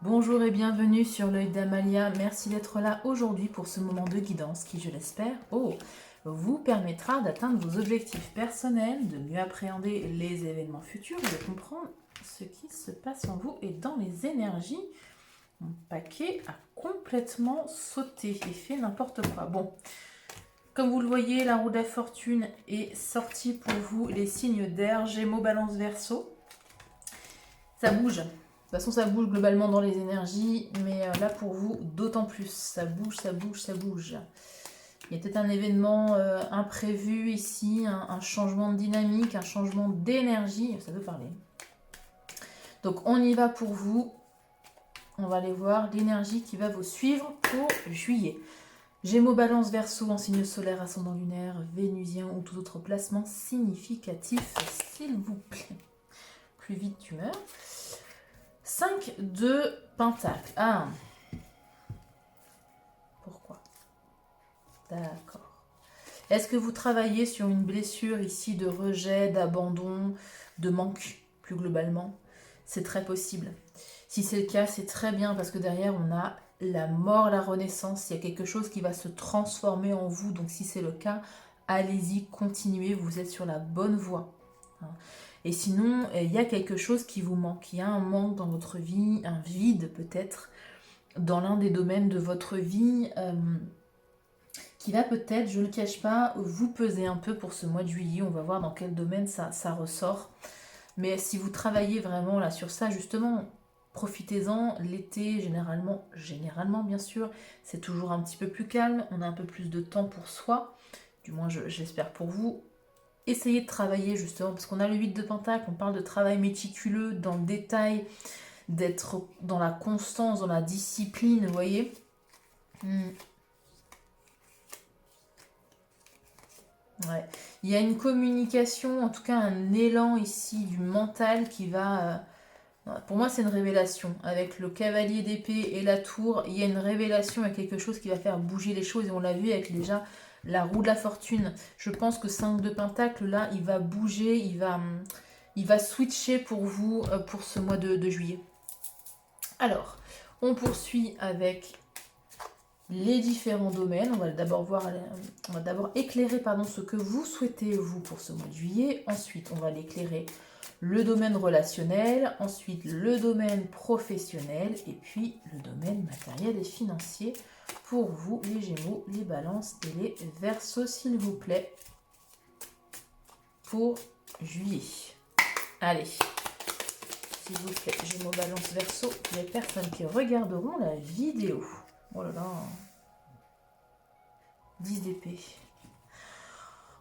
Bonjour et bienvenue sur l'œil d'Amalia. Merci d'être là aujourd'hui pour ce moment de guidance qui, je l'espère, vous permettra d'atteindre vos objectifs personnels, de mieux appréhender les événements futurs, de comprendre ce qui se passe en vous et dans les énergies. Mon paquet a complètement sauté et fait n'importe quoi. Bon, comme vous le voyez, la roue de la fortune est sortie pour vous, les signes d'air, Gémeaux, Balance, Verseau. Ça bouge. De toute façon, ça bouge globalement dans les énergies, mais là pour vous, d'autant plus. Ça bouge, ça bouge, ça bouge. Il y a peut-être un événement imprévu ici, un changement de dynamique, un changement d'énergie. Ça peut parler. Donc on y va pour vous. On va aller voir l'énergie qui va vous suivre pour juillet. Gémeaux, Balance, Verseau en signe solaire, ascendant lunaire, vénusien ou tout autre placement significatif, s'il vous plaît. Plus vite tu meurs. 5 de Pentacle. Ah. Pourquoi? D'accord. Est-ce que vous travaillez sur une blessure ici de rejet, d'abandon, de manque, plus globalement? C'est très possible. Si c'est le cas, c'est très bien parce que derrière, on a la mort, la renaissance. Il y a quelque chose qui va se transformer en vous. Donc si c'est le cas, allez-y, continuez. Vous êtes sur la bonne voie. Et sinon, il y a quelque chose qui vous manque. Il y a un manque dans votre vie, un vide peut-être, dans l'un des domaines de votre vie, qui va peut-être, je ne le cache pas, vous peser un peu pour ce mois de juillet. On va voir dans quel domaine ça ressort. Mais si vous travaillez vraiment là sur ça, justement, profitez-en. L'été, généralement bien sûr, c'est toujours un petit peu plus calme. On a un peu plus de temps pour soi. Du moins, j'espère pour vous. Essayez de travailler justement, parce qu'on a le 8 de Pentacle, on parle de travail méticuleux, dans le détail, d'être dans la constance, dans la discipline, vous voyez. Ouais. Il y a une communication, en tout cas un élan ici du mental qui va... pour moi, c'est une révélation. Avec le cavalier d'épée et la tour, il y a une révélation, il y a quelque chose qui va faire bouger les choses, et on l'a vu avec déjà la roue de la fortune. Je pense que 5 de Pentacle, là, il va bouger, il va switcher pour vous, pour ce mois de juillet. Alors, on poursuit avec les différents domaines. On va d'abord éclairer ce que vous souhaitez, vous, pour ce mois de juillet. Ensuite, on va l'éclairer le domaine relationnel, ensuite le domaine professionnel, et puis le domaine matériel et financier pour vous, les Gémeaux, les Balances et les Verseaux, s'il vous plaît, pour juillet. Allez, s'il vous plaît, Gémeaux, Balance, Verseaux, les personnes qui regarderont la vidéo. Oh là là, 10 d'épée.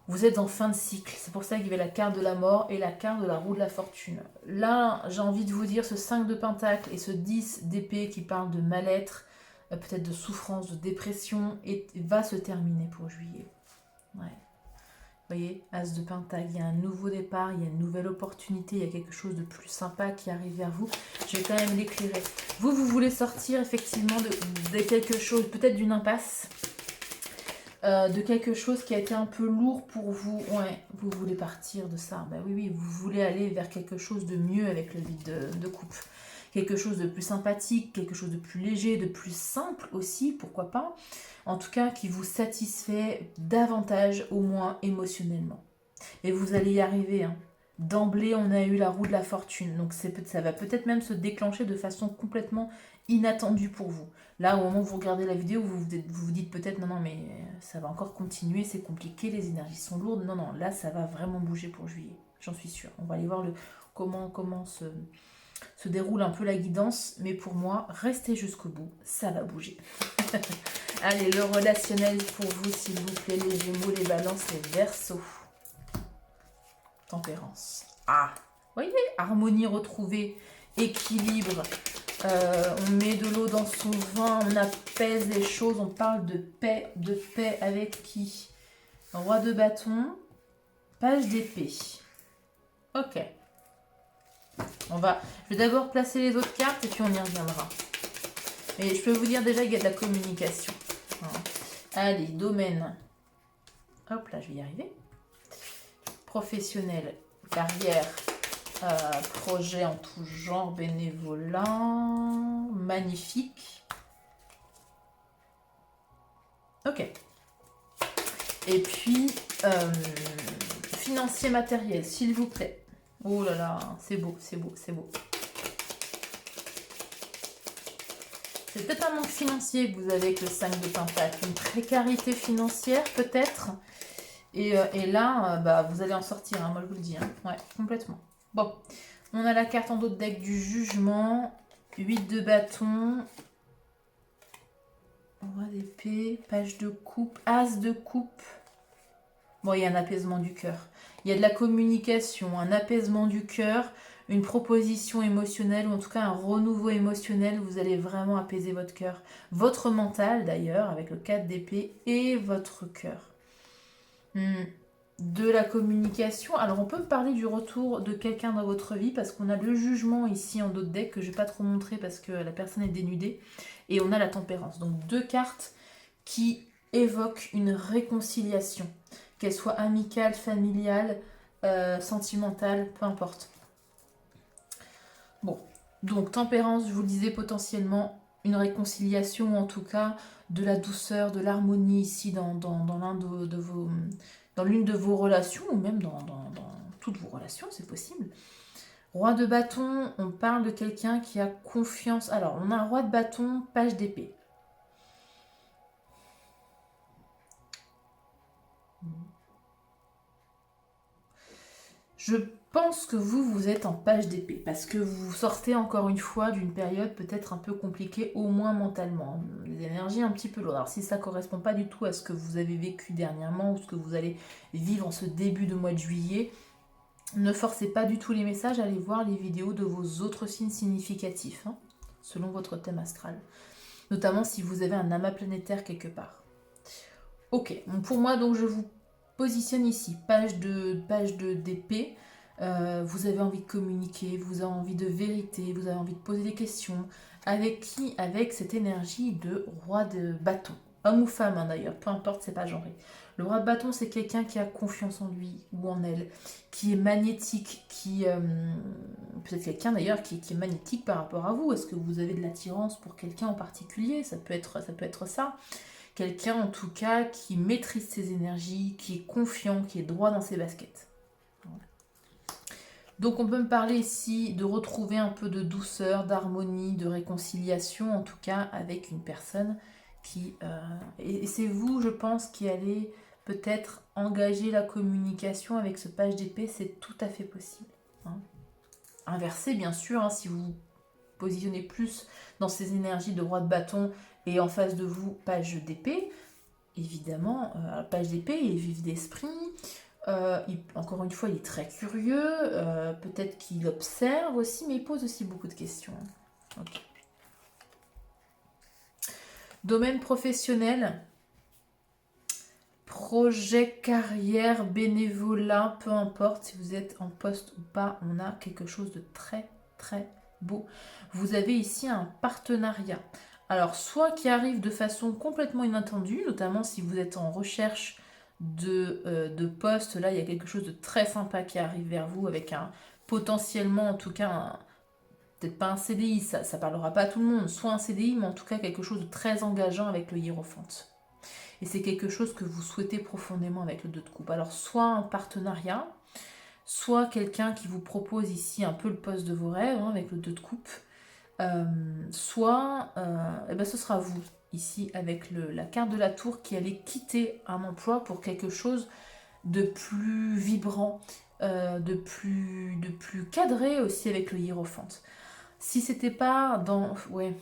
Vous êtes en fin de cycle, c'est pour ça qu'il y avait la carte de la mort et la carte de la roue de la fortune. Là, j'ai envie de vous dire, ce 5 de Pentacle et ce 10 d'épée qui parle de mal-être, peut-être de souffrance, de dépression, va se terminer pour juillet. Ouais. Vous voyez, As de Pentacle, il y a un nouveau départ, il y a une nouvelle opportunité, il y a quelque chose de plus sympa qui arrive vers vous. Je vais quand même l'éclairer. Vous voulez sortir effectivement de quelque chose, peut-être d'une impasse, de quelque chose qui a été un peu lourd pour vous. Ouais, vous voulez partir de ça. Ben oui, vous voulez aller vers quelque chose de mieux avec le vide de coupe. Quelque chose de plus sympathique, quelque chose de plus léger, de plus simple aussi, pourquoi pas. En tout cas, qui vous satisfait davantage, au moins émotionnellement. Et vous allez y arriver, hein. D'emblée, on a eu la roue de la fortune. Donc ça va peut-être même se déclencher de façon complètement inattendue pour vous. Là, au moment où vous regardez la vidéo, vous vous dites peut-être non, mais ça va encore continuer, c'est compliqué, les énergies sont lourdes. Non, là, ça va vraiment bouger pour juillet. J'en suis sûre. On va aller voir comment se déroule un peu la guidance. Mais pour moi, restez jusqu'au bout, ça va bouger. Allez, le relationnel pour vous, s'il vous plaît, les Gémeaux, les Balances, les Verseaux. Tempérance. Ah, vous voyez, harmonie retrouvée, équilibre. On met de l'eau dans son vin, on apaise les choses, on parle de paix avec qui? Roi de bâton, page d'épée. Ok. Je vais d'abord placer les autres cartes et puis on y reviendra. Et je peux vous dire déjà qu'il y a de la communication. Allez, domaine. Hop là, je vais y arriver. Professionnel, carrière, Projet en tout genre, bénévolat, magnifique. Ok. Et puis, financier matériel, s'il vous plaît. Oh là là, c'est beau, c'est beau, c'est beau. C'est peut-être un manque financier que vous avez avec le 5 de Pentacle. Une précarité financière peut-être. Et là, bah, vous allez en sortir, hein, moi je vous le dis. Hein. Ouais, complètement. Bon, on a la carte en dos de deck du jugement. 8 de bâton. Roi d'épée, page de coupe, as de coupe. Bon, il y a un apaisement du cœur. Il y a de la communication, un apaisement du cœur, une proposition émotionnelle, ou en tout cas un renouveau émotionnel. Vous allez vraiment apaiser votre cœur. Votre mental, d'ailleurs, avec le 4 d'épée, et votre cœur. De la communication. Alors, on peut me parler du retour de quelqu'un dans votre vie, parce qu'on a le jugement ici en dos de deck, que je ne vais pas trop montrer, parce que la personne est dénudée. Et on a la tempérance. Donc, 2 cartes qui évoquent une réconciliation. Qu'elle soit amicale, familiale, sentimentale, peu importe. Bon, donc tempérance, je vous le disais, potentiellement une réconciliation, ou en tout cas de la douceur, de l'harmonie ici dans l'une de vos relations, ou même dans toutes vos relations, c'est possible. Roi de bâton, on parle de quelqu'un qui a confiance. Alors, on a un roi de bâton, page d'épée. Je pense que vous êtes en page d'épée, parce que vous sortez encore une fois d'une période peut-être un peu compliquée, au moins mentalement. Des énergies un petit peu lourdes. Alors si ça ne correspond pas du tout à ce que vous avez vécu dernièrement, ou ce que vous allez vivre en ce début de mois de juillet, ne forcez pas du tout les messages, allez voir les vidéos de vos autres signes significatifs, hein, selon votre thème astral. Notamment si vous avez un amas planétaire quelque part. Ok, donc pour moi, donc je vous positionne ici, page de d'épée. Vous avez envie de communiquer, vous avez envie de vérité, vous avez envie de poser des questions. Avec qui? Avec cette énergie de roi de bâton. Homme ou femme, hein, d'ailleurs, peu importe, c'est pas genré. Le roi de bâton, c'est quelqu'un qui a confiance en lui ou en elle, qui est magnétique, qui peut-être quelqu'un d'ailleurs qui est magnétique par rapport à vous. Est-ce que vous avez de l'attirance pour quelqu'un en particulier? Ça peut être ça. Quelqu'un en tout cas qui maîtrise ses énergies, qui est confiant, qui est droit dans ses baskets. Voilà. Donc on peut me parler ici de retrouver un peu de douceur, d'harmonie, de réconciliation, en tout cas avec une personne qui... et c'est vous, je pense, qui allez peut-être engager la communication avec ce page d'épée, c'est tout à fait possible. Hein. Inversé, bien sûr, hein, si vous vous positionnez plus dans ces énergies de roi de bâton et en face de vous, page d'épée, évidemment, page d'épée, il est vif d'esprit. Encore une fois, il est très curieux. Peut-être qu'il observe aussi, mais il pose aussi beaucoup de questions. Okay. Domaine professionnel, projet, carrière, bénévolat, peu importe si vous êtes en poste ou pas, on a quelque chose de très très beau. Vous avez ici un partenariat. Alors, soit qui arrive de façon complètement inattendue, notamment si vous êtes en recherche de poste, là il y a quelque chose de très sympa qui arrive vers vous avec un potentiellement, en tout cas, peut-être pas un CDI, ça parlera pas à tout le monde, soit un CDI, mais en tout cas quelque chose de très engageant avec le hiérophante. Et c'est quelque chose que vous souhaitez profondément avec le 2 de coupe. Alors, soit un partenariat, soit quelqu'un qui vous propose ici un peu le poste de vos rêves, hein, avec le 2 de coupe, soit ce sera vous, ici, avec la carte de la tour qui allait quitter un emploi pour quelque chose de plus vibrant, de plus cadré aussi avec le hiérophante. Si c'était pas dans... Ouais.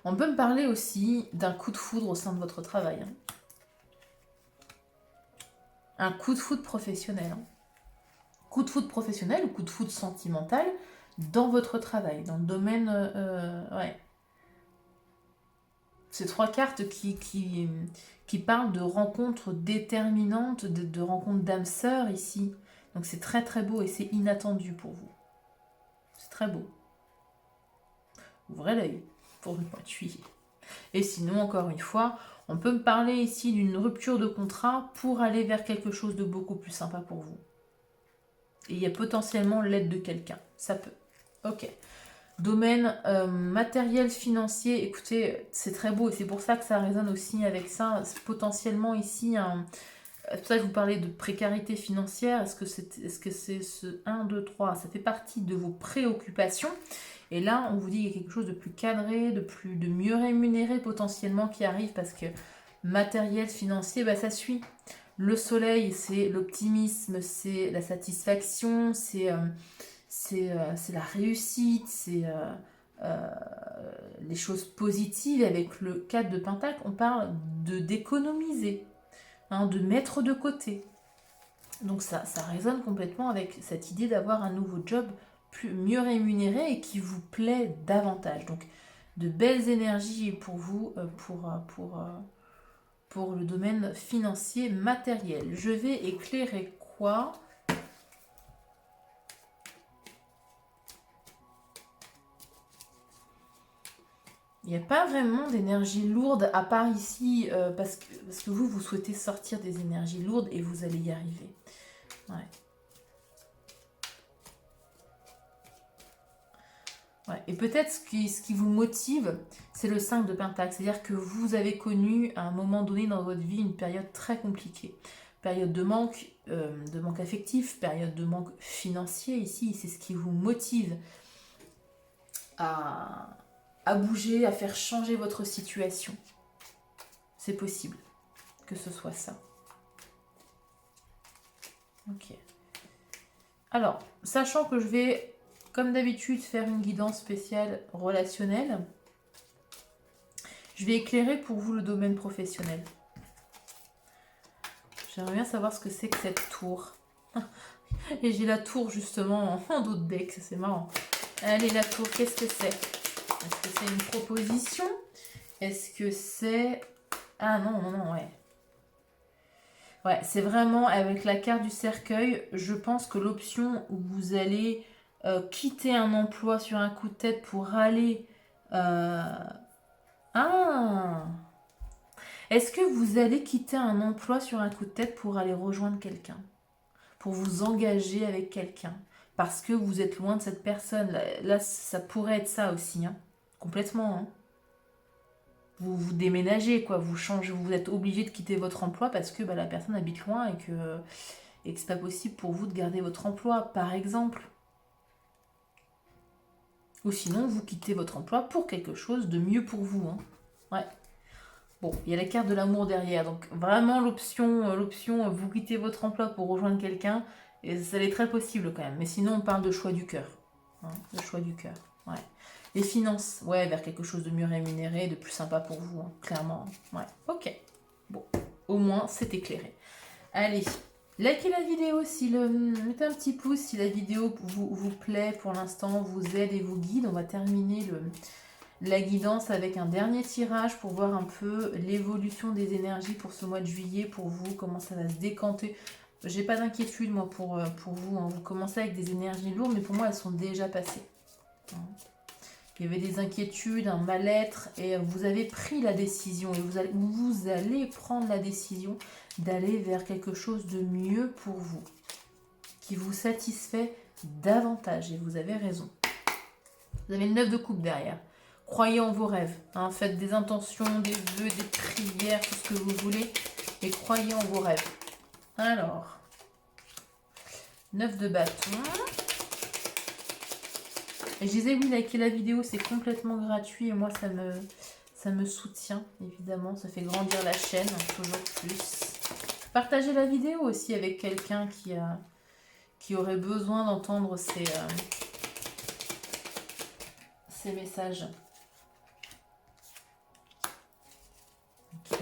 On peut me parler aussi d'un coup de foudre au sein de votre travail. Hein. Un coup de foudre professionnel. Hein. Coup de foudre professionnel ou coup de foudre sentimental dans votre travail, dans le domaine... ouais. Ces 3 cartes qui parlent de rencontres déterminantes, de rencontres d'âmes sœurs ici. Donc c'est très très beau et c'est inattendu pour vous. C'est très beau. Ouvrez l'œil pour le mois de juillet. Et sinon, encore une fois, on peut me parler ici d'une rupture de contrat pour aller vers quelque chose de beaucoup plus sympa pour vous. Et il y a potentiellement l'aide de quelqu'un. Ça peut. Ok. Domaine matériel, financier. Écoutez, c'est très beau. Et c'est pour ça que ça résonne aussi avec ça. C'est potentiellement ici un... C'est pour ça que je vous parlais de précarité financière. Est-ce que c'est ce 1, 2, 3 ça fait partie de vos préoccupations? Et là, on vous dit qu'il y a quelque chose de plus cadré, de mieux rémunéré potentiellement qui arrive parce que matériel, financier, bah, ça suit. Le soleil, c'est l'optimisme, c'est la satisfaction, c'est la réussite, c'est les choses positives. Avec le 4 de Pentacle, on parle d'économiser, hein, de mettre de côté. Donc ça résonne complètement avec cette idée d'avoir un nouveau job mieux rémunéré et qui vous plaît davantage. Donc de belles énergies pour vous, pour le domaine financier matériel. Je vais éclairer quoi? Il n'y a pas vraiment d'énergie lourde à part ici, parce que vous souhaitez sortir des énergies lourdes et vous allez y arriver. Ouais. Ouais. Et peut-être ce qui vous motive, c'est le 5 de Pentacle. C'est-à-dire que vous avez connu à un moment donné dans votre vie une période très compliquée. Période de manque affectif, période de manque financier ici. C'est ce qui vous motive à bouger, à faire changer votre situation. C'est possible que ce soit ça. Ok. Alors, sachant que je vais, comme d'habitude, faire une guidance spéciale relationnelle, je vais éclairer pour vous le domaine professionnel. J'aimerais bien savoir ce que c'est que cette tour. Et j'ai la tour justement en dos de deck, c'est marrant. Allez, la tour, qu'est-ce que c'est? Est-ce que c'est une proposition? Est-ce que c'est... Ah non, ouais. Ouais, c'est vraiment avec la carte du cercueil, je pense que l'option où vous allez quitter un emploi sur un coup de tête pour aller... Ah! Est-ce que vous allez quitter un emploi sur un coup de tête pour aller rejoindre quelqu'un? Pour vous engager avec quelqu'un? Parce que vous êtes loin de cette personne. Là ça pourrait être ça aussi, hein. Complètement, hein. Vous déménagez, quoi, vous changez, vous êtes obligé de quitter votre emploi parce que la personne habite loin et que c'est pas possible pour vous de garder votre emploi, par exemple. Ou sinon, vous quittez votre emploi pour quelque chose de mieux pour vous, hein. Ouais. Bon, il y a la carte de l'amour derrière, donc vraiment l'option, vous quittez votre emploi pour rejoindre quelqu'un, et ça l'est très possible quand même. Mais sinon, on parle de choix du cœur, hein, de choix du cœur. Ouais. Les finances, ouais, vers quelque chose de mieux rémunéré, de plus sympa pour vous, hein, clairement. Ouais, ok. Bon, au moins, c'est éclairé. Allez, likez la vidéo, mettez un petit pouce si la vidéo vous plaît pour l'instant, vous aide et vous guide. On va terminer la guidance avec un dernier tirage pour voir un peu l'évolution des énergies pour ce mois de juillet, pour vous, comment ça va se décanter. J'ai pas d'inquiétude, moi, pour vous, hein. Vous commencez avec des énergies lourdes, mais pour moi, elles sont déjà passées, hein. Il y avait des inquiétudes, un mal-être, et vous avez pris la décision, et vous allez prendre la décision d'aller vers quelque chose de mieux pour vous, qui vous satisfait davantage, et vous avez raison. Vous avez le 9 de coupe derrière. Croyez en vos rêves, hein, faites des intentions, des vœux, des prières, tout ce que vous voulez, et croyez en vos rêves. Alors, 9 de bâton. Et je disais oui, liker la vidéo, c'est complètement gratuit et moi ça me soutient évidemment, ça fait grandir la chaîne toujours plus. Partagez la vidéo aussi avec quelqu'un qui aurait besoin d'entendre ces messages. Ok.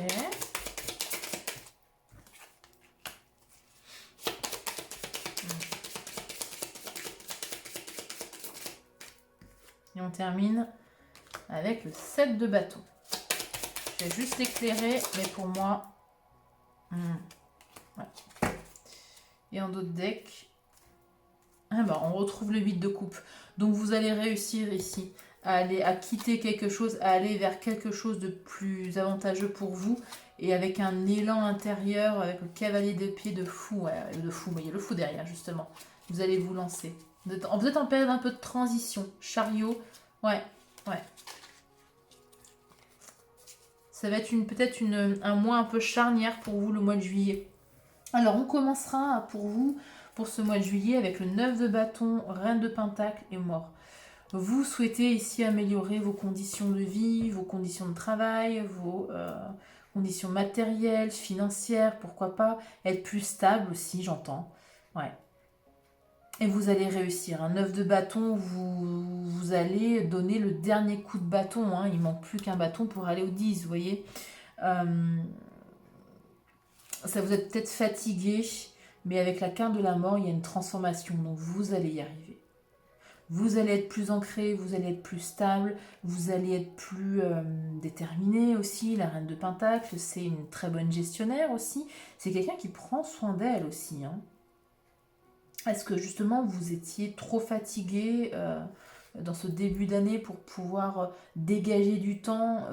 Et on termine avec le 7 de bâton. Je vais juste l'éclairer, mais pour moi... Ouais. Et en d'autres decks, on retrouve le 8 de coupe. Donc vous allez réussir ici à quitter quelque chose, à aller vers quelque chose de plus avantageux pour vous. Et avec un élan intérieur, avec le cavalier de pied de fou. Ouais, de fou, mais il y a le fou derrière justement. Vous allez vous lancer. Vous êtes en période un peu de transition. Chariot, ouais, ouais. Ça va être peut-être un mois un peu charnière pour vous, le mois de juillet. Alors, on commencera pour vous, pour ce mois de juillet, avec le 9 de bâton, reine de pentacle et mort. Vous souhaitez ici améliorer vos conditions de vie, vos conditions de travail, vos conditions matérielles, financières, pourquoi pas, être plus stable aussi, j'entends. Ouais. Et vous allez réussir. Un 9 de bâton, vous allez donner le dernier coup de bâton. Hein. Il ne manque plus qu'un bâton pour aller au 10, vous voyez. Ça vous êtes peut-être fatigué, mais avec la carte de la mort, il y a une transformation. Donc vous allez y arriver. Vous allez être plus ancré, vous allez être plus stable, vous allez être plus déterminé aussi. La reine de pentacle, c'est une très bonne gestionnaire aussi. C'est quelqu'un qui prend soin d'elle aussi. Hein. Est-ce que justement vous étiez trop fatigué dans ce début d'année pour pouvoir dégager du temps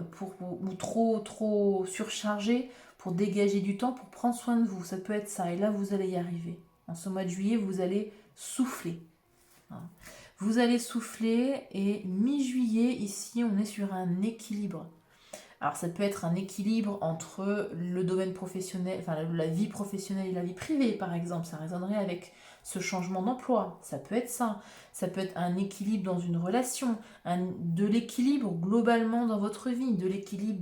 ou trop surchargé pour dégager du temps pour prendre soin de vous? Ça peut être ça. Et là, vous allez y arriver. En ce mois de juillet, vous allez souffler. Hein. Vous allez souffler et mi-juillet, ici, on est sur un équilibre. Alors ça peut être un équilibre entre le domaine professionnel, enfin la vie professionnelle et la vie privée par exemple, ça résonnerait avec ce changement d'emploi, ça peut être ça. Ça peut être un équilibre dans une relation, de l'équilibre globalement dans votre vie, de l'équilibre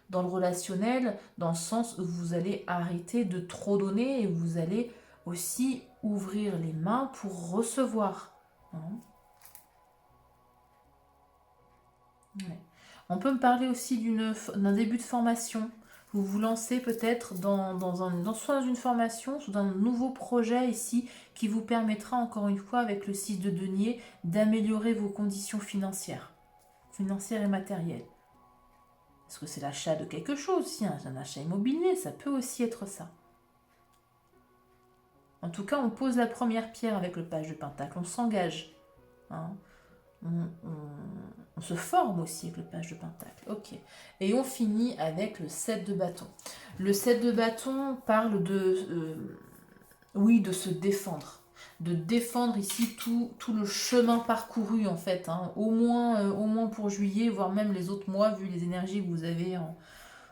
dans le relationnel, dans le sens où vous allez arrêter de trop donner et vous allez aussi ouvrir les mains pour recevoir. Hein. Ouais. On peut me parler aussi d'un début de formation. Vous vous lancez peut-être soit dans une formation, soit dans un nouveau projet ici qui vous permettra encore une fois avec le 6 de denier d'améliorer vos conditions financières et matérielles. Est-ce que c'est l'achat de quelque chose? Si un achat immobilier, ça peut aussi être ça. En tout cas, on pose la première pierre avec le page de pentacle, on s'engage. Hein. On se forme aussi avec le page de pentacle. Ok. Et on finit avec le 7 de bâton. Le 7 de bâton parle de se défendre. De défendre ici tout le chemin parcouru en fait. Hein. Au moins pour juillet, voire même les autres mois, vu les énergies que vous avez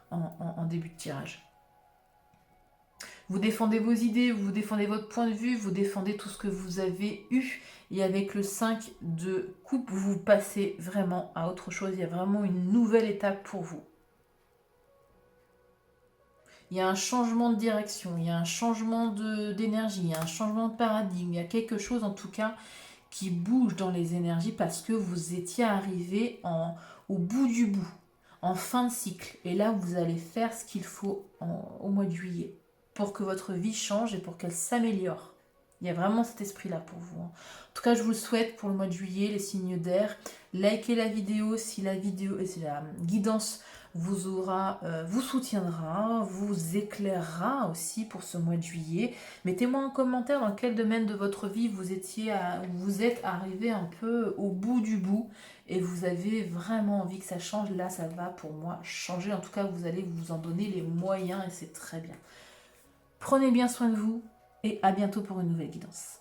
en début de tirage. Vous défendez vos idées, vous défendez votre point de vue, vous défendez tout ce que vous avez eu. Et avec le 5 de coupe, vous passez vraiment à autre chose. Il y a vraiment une nouvelle étape pour vous. Il y a un changement de direction, il y a un changement d'énergie, il y a un changement de paradigme. Il y a quelque chose en tout cas qui bouge dans les énergies parce que vous étiez arrivé au bout du bout, en fin de cycle. Et là, vous allez faire ce qu'il faut au mois de juillet pour que votre vie change et pour qu'elle s'améliore. Il y a vraiment cet esprit-là pour vous. En tout cas, je vous le souhaite pour le mois de juillet, les signes d'air. Likez la vidéo si la guidance vous soutiendra, vous éclairera aussi pour ce mois de juillet. Mettez-moi en commentaire dans quel domaine de votre vie vous êtes arrivé un peu au bout du bout et vous avez vraiment envie que ça change. Là, ça va pour moi changer. En tout cas, vous allez vous en donner les moyens et c'est très bien. Prenez bien soin de vous et à bientôt pour une nouvelle guidance.